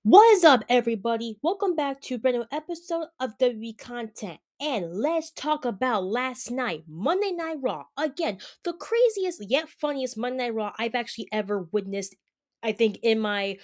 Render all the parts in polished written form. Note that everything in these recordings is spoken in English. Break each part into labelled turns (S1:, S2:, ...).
S1: What is up, everybody? Welcome back to a brand new episode of WWE Content. And let's talk about last night, Monday Night Raw. Again, the craziest yet funniest Monday Night Raw I've actually ever witnessed, I think, in my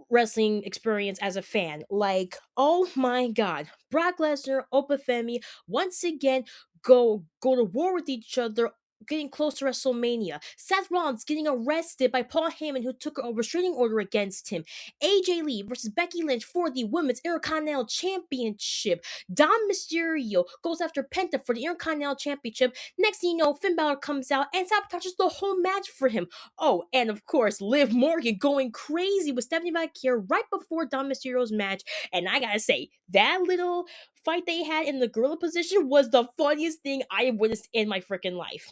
S1: wrestling experience as a fan. Like, oh my god. Brock Lesnar, Femi, once again go to war with each other, getting close to WrestleMania. Seth Rollins getting arrested by Paul Heyman, who took a restraining order against him. AJ Lee versus Becky Lynch for the Women's Intercontinental Championship. Dom Mysterio goes after Penta for the Intercontinental Championship. Next thing you know, Finn Balor comes out and sabotages the whole match for him. Oh, and of course, Liv Morgan going crazy with Stephanie McMahon right before Dom Mysterio's match. And I gotta say, that little fight they had in the gorilla position was the funniest thing I have witnessed in my freaking life.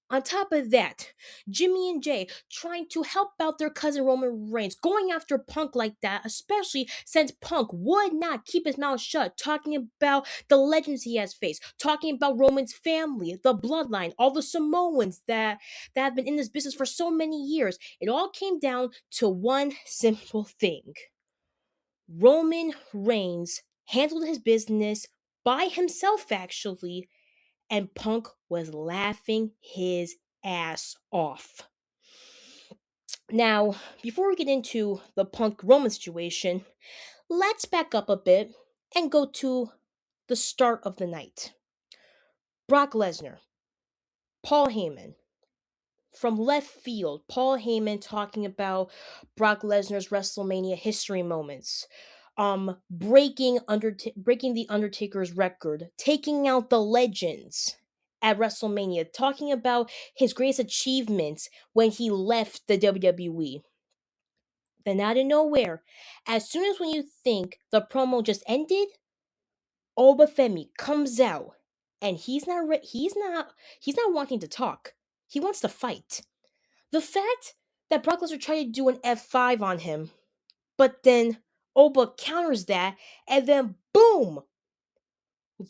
S1: On top of that, Jimmy and Jay trying to help out their cousin Roman Reigns, going after Punk like that, especially since Punk would not keep his mouth shut, talking about the legends he has faced, talking about Roman's family, the bloodline, all the Samoans that have been in this business for so many years. It all came down to one simple thing. Roman Reigns handled his business by himself, actually, and Punk was laughing his ass off. Now, before we get into the Punk Roman situation, let's back up a bit and go to the start of the night. Brock Lesnar, Paul Heyman. From left field, Paul Heyman talking about Brock Lesnar's WrestleMania history moments, breaking the Undertaker's record, taking out the legends at WrestleMania, talking about his greatest achievements when he left the WWE. Then out of nowhere, as soon as when you think the promo just ended, Obafemi comes out, and he's not wanting to talk. He wants to fight. The fact that Brock Lesnar tried to do an F5 on him, but then Oba counters that, and then boom,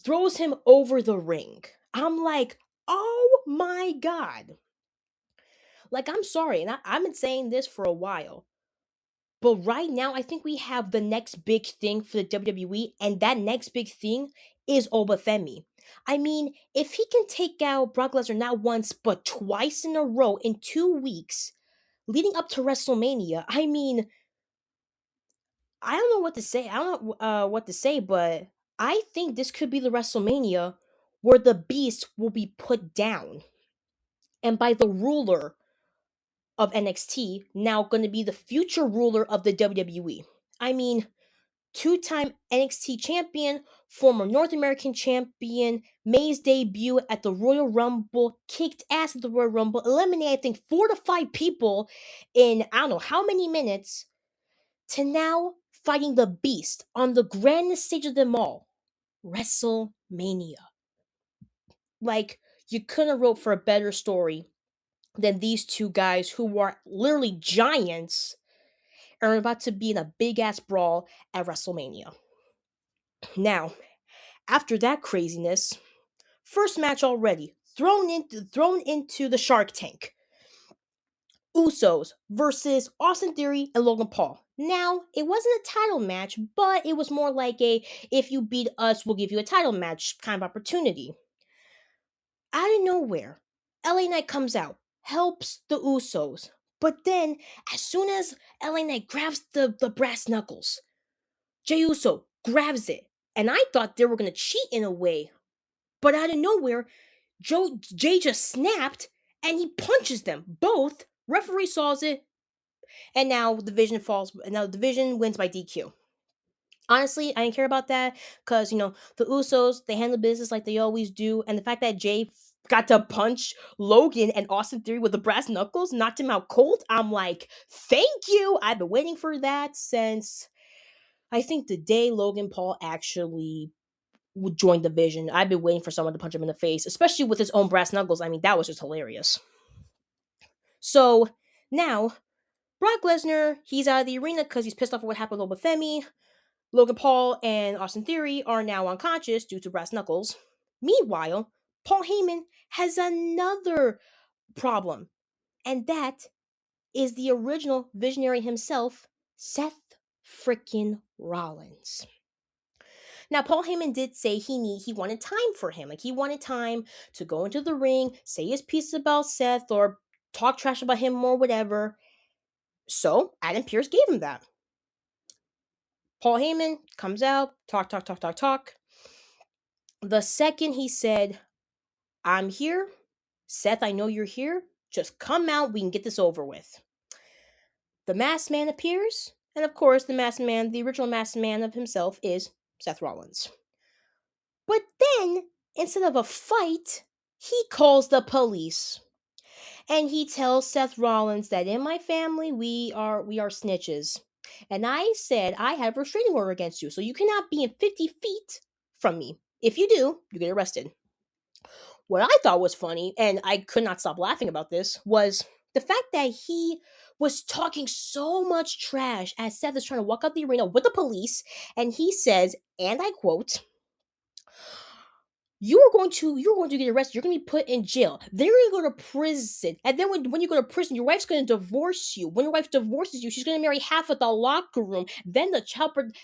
S1: throws him over the ring. I'm like, oh my god. Like, I'm sorry, and I've been saying this for a while. But right now, I think we have the next big thing for the WWE, and that next big thing is Obafemi. I mean, if he can take out Brock Lesnar not once, but twice in a row in 2 weeks, leading up to WrestleMania, I mean, I don't know what to say. I don't know what to say, but I think this could be the WrestleMania where the Beast will be put down, and by the ruler of NXT, now going to be the future ruler of the WWE. I mean, two-time NXT champion, former North American champion, made his debut at the Royal Rumble, kicked ass at the Royal Rumble, eliminated I think 4 to 5 people in I don't know how many minutes, to now fighting the Beast on the grandest stage of them all, WrestleMania. Like, you couldn't have wrote for a better story than these two guys who are literally giants are about to be in a big ass brawl at WrestleMania. Now, after that craziness, first match already thrown into the Shark Tank. Usos versus Austin Theory and Logan Paul. Now, it wasn't a title match, but it was more like a if you beat us, we'll give you a title match kind of opportunity. Out of nowhere, LA Knight comes out, helps the Usos. But then, as soon as LA Knight grabs the brass knuckles, Jey Uso grabs it. And I thought they were going to cheat in a way. But out of nowhere, Jay just snapped and he punches them both. Referee saws it, and now the division falls. And now the division wins by DQ. Honestly, I didn't care about that because the Usos, they handle business like they always do, and the fact that Jay got to punch Logan and Austin Theory with the brass knuckles knocked him out cold. I'm like, thank you. I've been waiting for that since I think the day Logan Paul actually would join the division. I've been waiting for someone to punch him in the face, especially with his own brass knuckles. I mean, that was just hilarious. So now Brock Lesnar, he's out of the arena because he's pissed off at what happened with Femi. Logan Paul and Austin Theory are now unconscious due to brass knuckles. Meanwhile, Paul Heyman has another problem, and that is the original visionary himself, Seth Frickin' Rollins. Now, Paul Heyman did say he wanted time for him. Like, he wanted time to go into the ring, say his piece about Seth, or talk trash about him or whatever. So Adam Pearce gave him that. Paul Heyman comes out, talk, talk, talk, talk, talk. The second he said, I'm here, Seth, I know you're here. Just come out, we can get this over with. The masked man appears, and of course, the masked man, the original masked man of himself, is Seth Rollins. But then, instead of a fight, he calls the police. And he tells Seth Rollins that in my family we are snitches. And I said I have a restraining order against you, so you cannot be in 50 feet from me. If you do, you get arrested. What I thought was funny, and I could not stop laughing about this, was the fact that he was talking so much trash as Seth is trying to walk out the arena with the police, and he says, and I quote, you're going to get arrested. You're going to be put in jail. Then you're going to go to prison. And then when you go to prison, your wife's going to divorce you. When your wife divorces you, she's going to marry half of the locker room. Then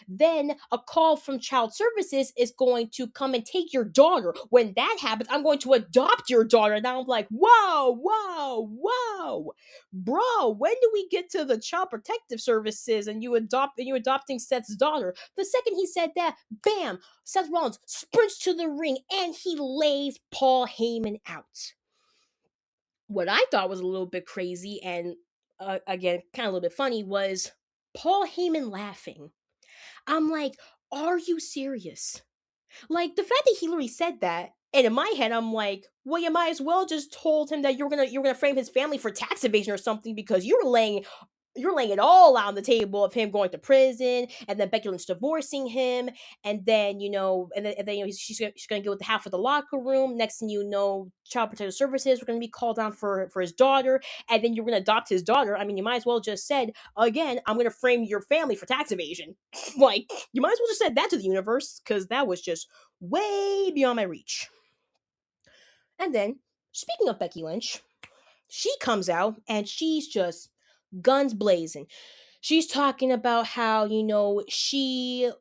S1: then a call from child services is going to come and take your daughter. When that happens, I'm going to adopt your daughter. And I'm like, whoa, whoa, whoa. Bro, when do we get to the child protective services and you adopting Seth's daughter? The second he said that, bam, Seth Rollins sprints to the ring and he lays Paul Heyman out. What I thought was a little bit crazy and again, kind of a little bit funny was Paul Heyman laughing. I'm like, are you serious? Like the fact that he literally said that, and in my head, I'm like, well, you might as well just told him that you're gonna frame his family for tax evasion or something because you're laying it all out on the table of him going to prison and then Becky Lynch divorcing him and then she's gonna go with half of the locker room. Next thing you know, child protective services were gonna be called down for his daughter, and then you're gonna adopt his daughter. I mean, you might as well just said again, I'm gonna frame your family for tax evasion. Like you might as well just said that to the universe because that was just way beyond my reach. And then speaking of Becky Lynch, she comes out and she's just guns blazing. She's talking about how she's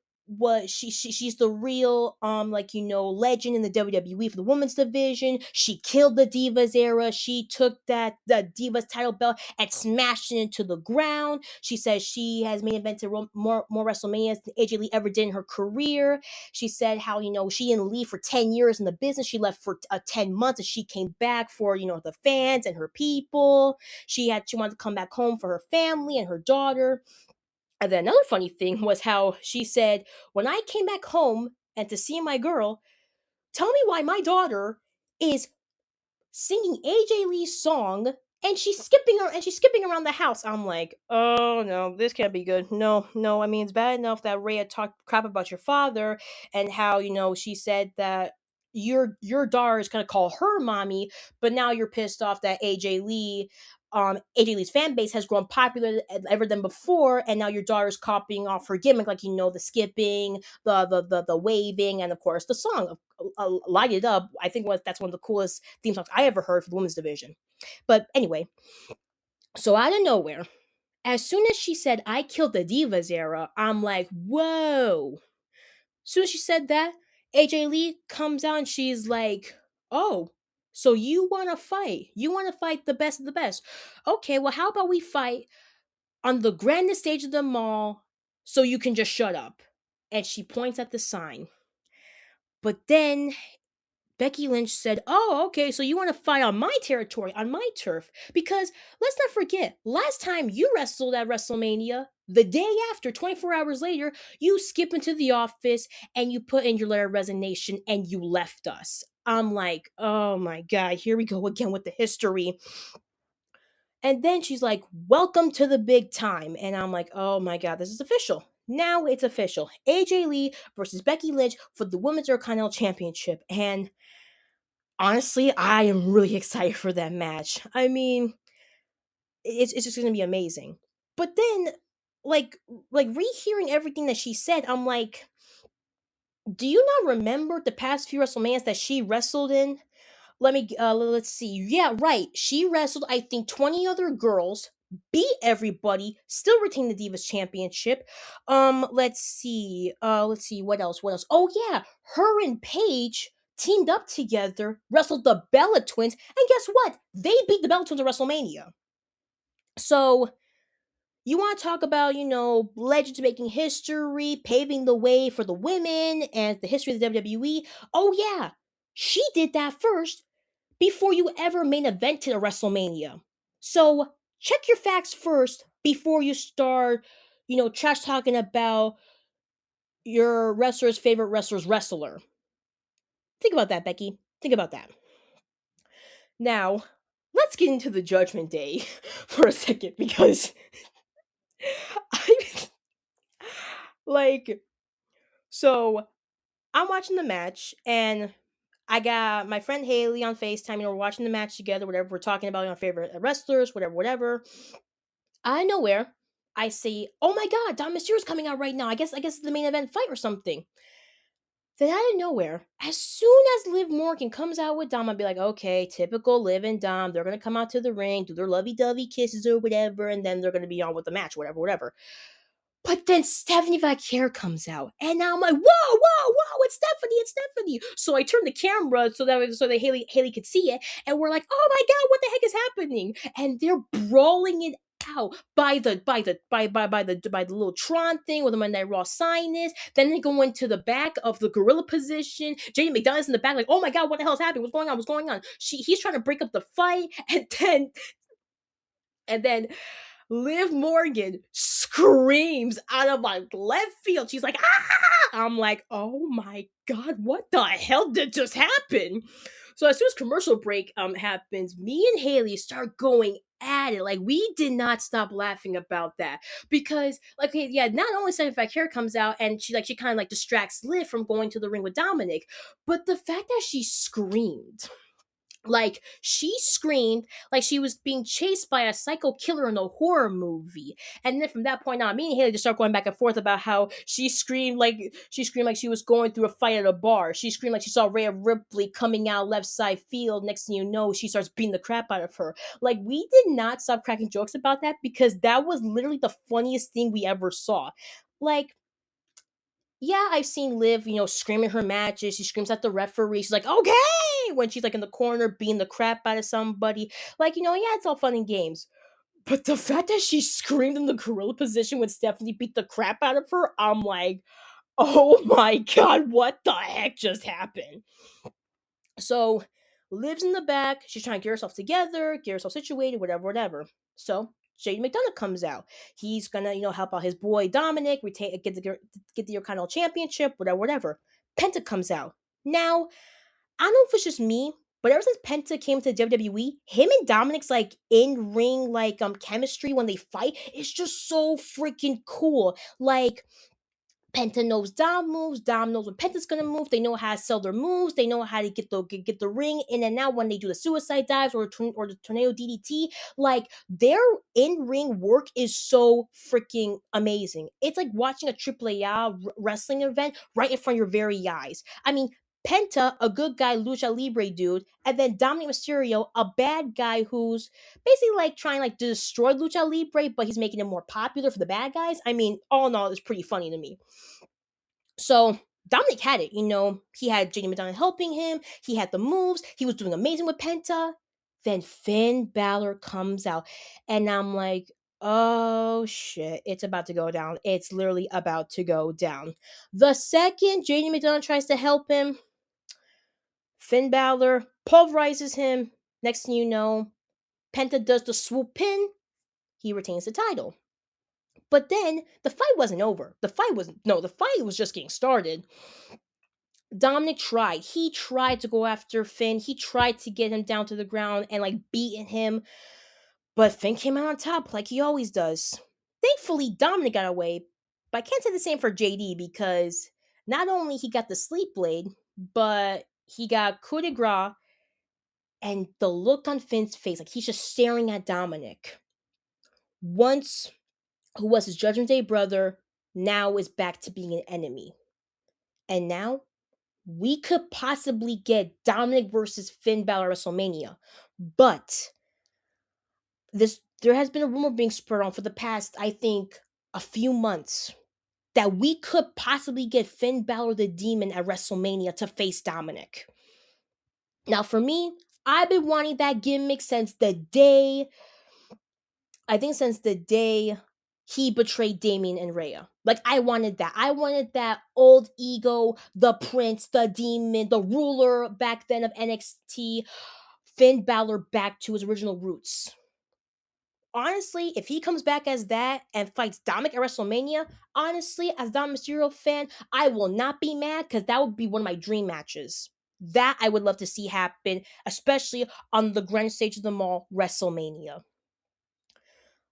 S1: the real legend in the WWE for the women's division. She killed the Divas era. She took the Divas title belt and smashed it into the ground. She says she has main evented more WrestleManias than AJ Lee ever did in her career. She said how she didn't leave for 10 years in the business. She left for 10 months and she came back for the fans and her people. She wanted to come back home for her family and her daughter. And then another funny thing was how she said, when I came back home and to see my girl, tell me why my daughter is singing AJ Lee's song and she's skipping around the house. I'm like, oh no, this can't be good. No, no, I mean it's bad enough that Rhea talked crap about your father and how, she said that your daughter is gonna call her mommy, but now you're pissed off that AJ Lee's fan base has grown popular ever than before, and now your daughter's copying off her gimmick, like the skipping, the waving, and of course the song "Light It Up." I think that's one of the coolest theme songs I ever heard for the women's division. But anyway, so out of nowhere, as soon as she said "I killed the Divas era," I'm like, whoa. As soon as she said that, AJ Lee comes out and she's like, oh, so you want to fight? You want to fight the best of the best? Okay, well, how about we fight on the grandest stage of them all so you can just shut up? And she points at the sign. But then Becky Lynch said, oh, okay, so you want to fight on my territory, on my turf. Because let's not forget, last time you wrestled at WrestleMania, the day after, 24 hours later, you skip into the office and you put in your letter of resignation and you left us. I'm like, oh my God, here we go again with the history. And then she's like, welcome to the big time. And I'm like, oh my God, this is official. Now it's official. AJ Lee versus Becky Lynch for the Women's Intercontinental Championship. And honestly, I am really excited for that match. I mean, it's just gonna be amazing. But then, like rehearing everything that she said, I'm like, do you not remember the past few WrestleManias that she wrestled in? Let's see. Yeah, right. She wrestled, I think, 20 other girls beat everybody, still retain the Divas Championship. Let's see what else. What else? Oh yeah, her and Paige teamed up together, wrestled the Bella Twins, and guess what? They beat the Bella Twins at WrestleMania. So you want to talk about, legends making history, paving the way for the women and the history of the WWE? Oh yeah, she did that first before you ever main evented a WrestleMania. So check your facts first before you start, trash talking about your wrestler's favorite wrestler's wrestler. Think about that, Becky. Think about that. Now, let's get into the Judgment Day for a second because I like so I'm watching the match and I got my friend Haley on FaceTime. We're watching the match together, whatever. We're talking about our favorite wrestlers, whatever, whatever. Out of nowhere, I see, oh my god, Dom Mysterio's coming out right now. I guess it's the main event fight or something. Then out of nowhere, as soon as Liv Morgan comes out with Dom, I'd be like, okay, typical Liv and Dom. They're gonna come out to the ring, do their lovey-dovey kisses or whatever, and then they're gonna be on with the match, whatever, whatever. But then Stephanie Vaquer comes out, and now I'm like, whoa, whoa, whoa! It's Stephanie, it's Stephanie. So I turned the camera so that Haley could see it, and we're like, oh my god, what the heck is happening? And they're brawling it out by the little Tron thing where the Monday Night Raw sign is. Then they go into the back of the gorilla position. JD McDonough's in the back, like, oh my god, what the hell's happening? What's going on? What's going on? He's trying to break up the fight, and then Liv Morgan screams out of my left field. She's like, ah! I'm like, oh my god, what the hell did just happen? So as soon as commercial break happens, me and Haley start going at it. Like we did not stop laughing about that because, like, okay, yeah, not only Stephanie Vaquer comes out and she kind of like distracts Liv from going to the ring with Dominic, but the fact that she screamed. Like she screamed like she was being chased by a psycho killer in a horror movie. And then from that point on, me and Haley just start going back and forth about how she screamed like she was going through a fight at a bar. She screamed like she saw Rhea Ripley coming out left side field. Next thing you know, she starts beating the crap out of her. Like we did not stop cracking jokes about that because that was literally the funniest thing we ever saw. Like yeah, I've seen Liv, scream in her matches. She screams at the referee. She's like, okay, when she's like in the corner beating the crap out of somebody. Like, yeah, it's all fun and games. But the fact that she screamed in the gorilla position when Stephanie beat the crap out of her, I'm like, oh my god, what the heck just happened? So, Liv's in the back. She's trying to get herself together, get herself situated, whatever, whatever. So, JD McDonough comes out. He's gonna, help out his boy Dominic, get the Intercontinental Championship, whatever, whatever. Penta comes out. Now, I don't know if it's just me, but ever since Penta came to WWE, him and Dominic's like in ring chemistry when they fight is just so freaking cool. Like Penta knows Dom moves. Dom knows when Penta's gonna move. They know how to sell their moves. They know how to get the ring in and out when they do the suicide dives or the tornado DDT. Like their in ring work is so freaking amazing. It's like watching a AAA wrestling event right in front of your very eyes. I mean, Penta, a good guy, lucha libre dude, and then Dominic Mysterio, a bad guy who's basically like trying like to destroy lucha libre, but he's making it more popular for the bad guys. I mean, all in all, it's pretty funny to me. So Dominic had it, he had JD McDonald helping him. He had the moves. He was doing amazing with Penta. Then Finn Balor comes out, and I'm like, oh shit, it's about to go down. It's literally about to go down. The second JD McDonald tries to help him, Finn Balor pulverizes him. Next thing you know, Penta does the swoop pin. He retains the title. But then the fight wasn't over. The fight was just getting started. Dominic tried. He tried to go after Finn. He tried to get him down to the ground and like beating him. But Finn came out on top like he always does. Thankfully, Dominic got away. But I can't say the same for JD because not only he got the sleep blade, but he got coup de grace and the look on Finn's face, like he's just staring at Dominic. Once who was his Judgment Day brother, now is back to being an enemy. And now we could possibly get Dominic versus Finn Balor at WrestleMania. But there has been a rumor being spread on for the past, I think, a few months that we could possibly get Finn Balor the Demon at WrestleMania to face Dominic. Now, for me, I've been wanting that gimmick since the day, I think, since the day he betrayed Damien and Rhea. Like, I wanted that. I wanted that old ego, the prince, the demon, the ruler back then of NXT, Finn Balor back to his original roots. Honestly, if he comes back as that and fights Dominic at WrestleMania, honestly, as Dom Mysterio fan, I will not be mad because that would be one of my dream matches. That I would love to see happen, especially on the grand stage of them all, WrestleMania.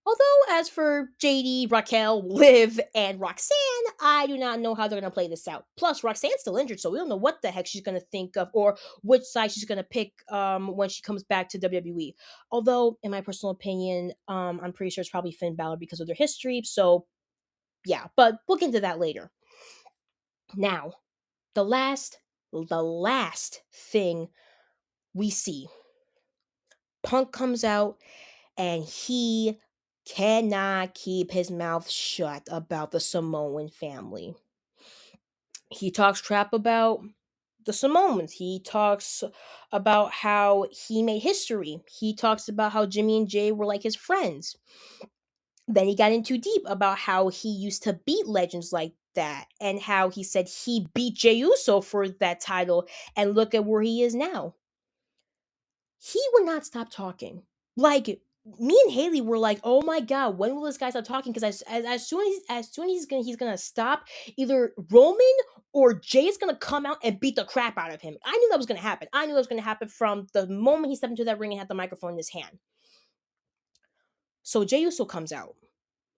S1: Although, as for JD, Raquel, Liv, and Roxanne, I do not know how they're going to play this out. Plus, Roxanne's still injured, so we don't know what the heck she's going to think of or which side she's going to pick when she comes back to WWE. Although, in my personal opinion, I'm pretty sure it's probably Finn Balor because of their history. So, yeah, but we'll get into that later. Now, the last thing we see, Punk comes out and he cannot keep his mouth shut about the Samoan family. He talks crap about the Samoans. He talks about how he made history. He talks about how Jimmy and Jay were like his friends. Then he got in too deep about how he used to beat legends like that and how he said he beat Jey Uso for that title and look at where he is now. He would not stop talking. Like, me and Haley were like, "Oh my god, when will this guy stop talking?" Because as soon as he's gonna stop, either Roman or Jay is gonna come out and beat the crap out of him. I knew that was gonna happen. I knew that was gonna happen from the moment he stepped into that ring and had the microphone in his hand. So Jey Uso comes out.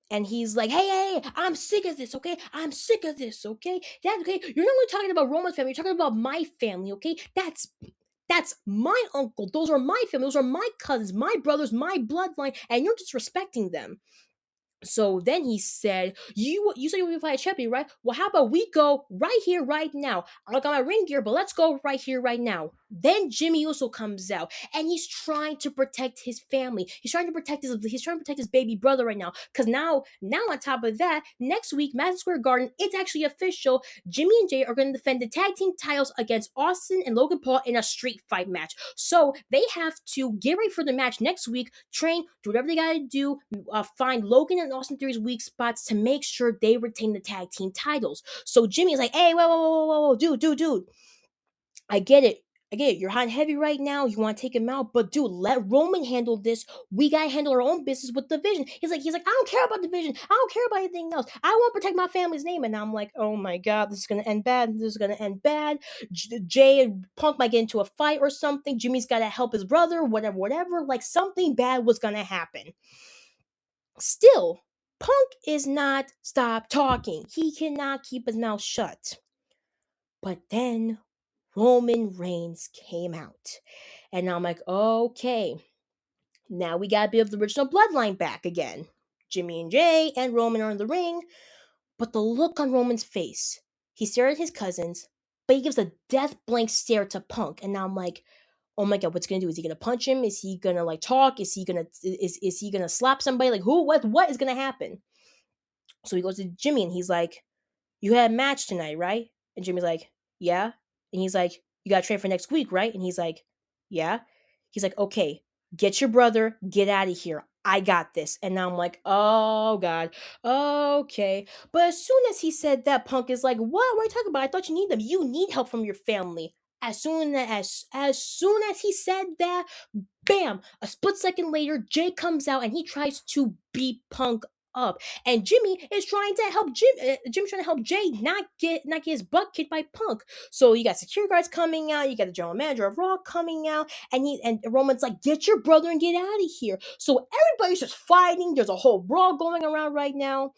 S1: And he's like, hey, I'm sick of this, okay? I'm sick of this, okay? That's okay. You're not only talking about Roman's family, you're talking about my family, okay? That's my uncle. Those are my family. Those are my cousins, my brothers, my bloodline, and you're disrespecting them. So then he said, "You said you want to fight a champion, right? Well, how about we go right here, right now? I got my ring gear, but let's go right here, right now." Then Jimmy Uso comes out, and he's trying to protect his family. He's trying to protect his baby brother right now. Cause now on top of that, next week, Madison Square Garden, it's actually official. Jimmy and Jay are going to defend the tag team titles against Austin and Logan Paul in a street fight match. So they have to get ready for the match next week, train, do whatever they got to do, find Logan and Austin Theory's weak spots to make sure they retain the tag team titles. So Jimmy is like, "Hey, whoa, dude. I get it. I get it. You're hot and heavy right now. You want to take him out, but dude, let Roman handle this. We gotta handle our own business with the Vision." He's like, "I don't care about the Vision. I don't care about anything else. I want to protect my family's name." And I'm like, "Oh my god, this is gonna end bad. This is gonna end bad." Jay and Punk might get into a fight or something. Jimmy's gotta help his brother. Whatever. Like something bad was gonna happen. Still, Punk is not stop talking. He cannot keep his mouth shut. But then Roman Reigns came out. And I'm like, okay, now we got a bit of the original bloodline back again. Jimmy and Jay and Roman are in the ring, but the look on Roman's face, he stared at his cousins, but he gives a death blank stare to Punk. And now I'm like, oh my god, what's he gonna do? Is he gonna punch him? Is he gonna like talk? Is he gonna slap somebody? Like who? What is gonna happen? So he goes to Jimmy and he's like, "You had a match tonight, right?" And Jimmy's like, "Yeah." And he's like, "You got to train for next week, right?" And he's like, "Yeah." He's like, "Okay, get your brother, get out of here. I got this." And now I'm like, oh god, okay. But as soon as he said that, Punk is like, what are you talking about? I thought you need them. You need help from your family. As soon as he said that, bam! A split second later, Jay comes out and he tries to beat Punk up, and Jimmy is trying to help Jimmy's trying to help Jay not get his butt kicked by Punk. So you got security guards coming out, you got the general manager of Raw coming out, and Roman's like, "Get your brother and get out of here." So everybody's just fighting. There's a whole brawl going around right now.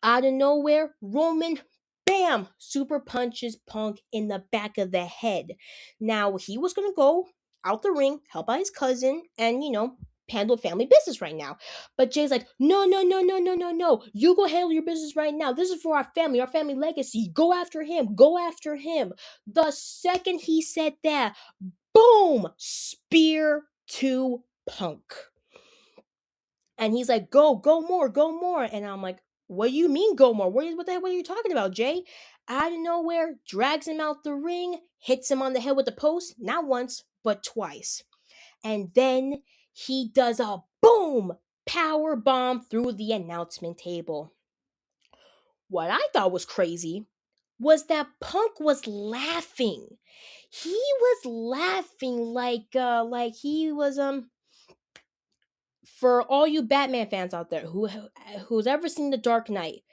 S1: Out of nowhere, Roman, bam, super punches Punk in the back of the head. Now, he was going to go out the ring, help out his cousin, and, handle family business right now. But Jay's like, no, no, no, no, no, no, no. You go handle your business right now. This is for our family legacy. Go after him. Go after him. The second he said that, boom, spear to Punk. And he's like, "Go, go more, go more." And I'm like, "What do you mean go more? What the heck? What are you talking about, Jay?" Out of nowhere, drags him out the ring, hits him on the head with the post, not once but twice, and then he does a boom power bomb through the announcement table. What I thought was crazy was that Punk was laughing. He was laughing like he was for all you Batman fans out there who's ever seen The Dark Knight,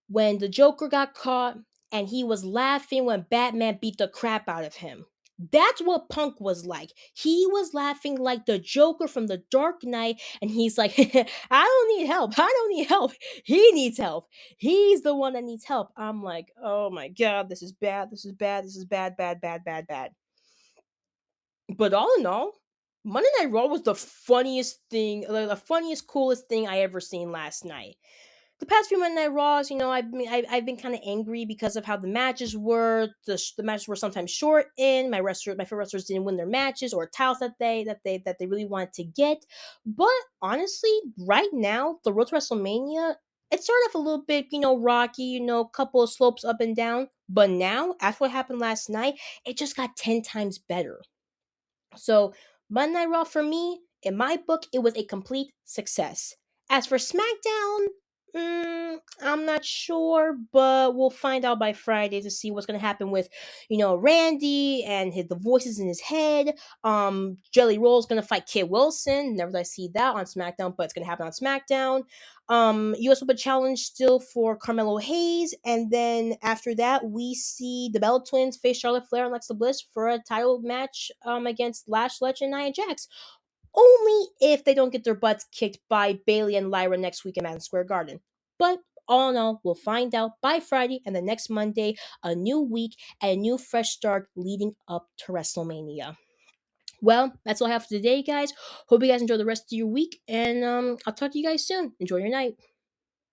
S1: when the Joker got caught and he was laughing when Batman beat the crap out of him. That's what Punk was like. He was laughing like the Joker from The Dark Knight, and he's like, I don't need help. I don't need help. He needs help. He's the one that needs help. I'm like, oh my god, this is bad. This is bad. This is bad, bad, bad, bad, bad. But all in all, Monday Night Raw was the funniest thing, the funniest, coolest thing I ever seen last night. The past few Monday Night Raws, I've been kind of angry because of how the matches were. The matches were sometimes short. In my favorite wrestlers didn't win their matches or titles that they really wanted to get. But honestly, right now, the road to WrestleMania, it started off a little bit, rocky. Couple of slopes up and down. But now, after what happened last night, it just got 10 times better. So, Monday Night Raw for me, in my book, it was a complete success. As for SmackDown, I'm not sure, but we'll find out by Friday to see what's gonna happen with, Randy and the voices in his head. Jelly Roll's gonna fight Kid Wilson. Never did I see that on SmackDown, but it's gonna happen on SmackDown. US Open Challenge still for Carmelo Hayes, and then after that we see the Bella Twins face Charlotte Flair and Alexa Bliss for a title match against Lash Legend and Nia Jax. Only if they don't get their butts kicked by Bailey and Lyra next week in Madison Square Garden. But all in all, we'll find out by Friday and the next Monday, a new week and a new fresh start leading up to WrestleMania. Well, that's all I have for today, guys. Hope you guys enjoy the rest of your week, and I'll talk to you guys soon. Enjoy your night.